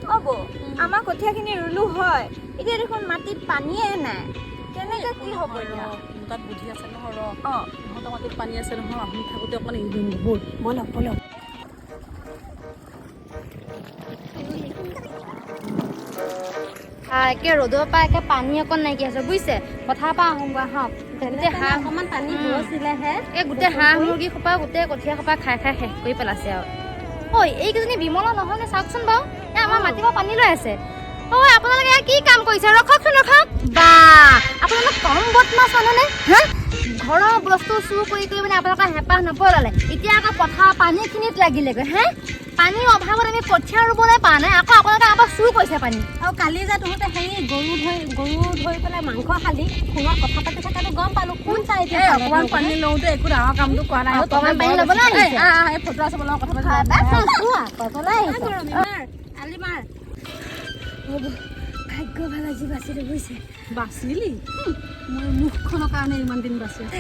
হ'ব আমাৰ কঠীয়াখিনি ৰুলো হয় এতিয়া দেখোন মাটিত পানীয়ে নাই কেনেকৈ কি হ'ব এতিয়া মোৰ তাত বুদ্ধি আছে নহয় ৰ অঁ ইহঁতৰ মাটিত পানী আছে নহয় আমি থাকোঁতে অকণমান এৰি দিম ব'ল ব'লক ব'লক একে ৰ'দৰ পৰা একে পানী অকণ নাইকিয়া হৈছে বুজিছে পথাৰৰ পৰা আহোঁগৈ আহক গোটেই হাঁহ অকণমান পানী হৈছিলেহে এই গোটেই হাঁহ মুৰ্গী সোপা গোটেই কঠীয়া সোপা খাই খাই শেষ কৰি পেলাইছে আৰু ঐ এইকেইজনী বিমলা নহয়নে চাওকচোন বাৰু এই আমাৰ মাটিৰ পৰা পানী লৈ আছে ঐ আপোনালোকে কি কাম কৰিছে ৰখকচোন ৰখক বা আপোনালোক কম বদমাছ মানুহনে হা ঘৰৰ বস্তু চুৰ কৰি কৰি মানে আপোনালোকৰ হেঁপাহ নপলালে এতিয়া আকৌ পথাৰ পানীখিনিত লাগিলেগৈ হে পানীৰ অভাৱত আমি কঠীয়া ৰুবলৈ পৰা নাই আকৌ আপোনালোকে আমাৰ চুৰ কৰিছে পানী আৰু কালি যে তহঁতে হেৰি গৰু ধৰি পেলাই মাংস খালি ফোনত কথা পাতি থকাটো গম পালোঁ কোন চাই এতিয়া অকণমান পানী লওঁতে একো ডাঙৰ কামটো কৰা নাই অকণমান পানী ল'বলৈ আহিছে এই ফটো আছে বোলে কথা পাতি আলি মাৰ ভাগ্য ভাল আজি বাচিলে বুজিছে বাচিলি মই মুখখনৰ কাৰণে ইমান দিন বাচি আছো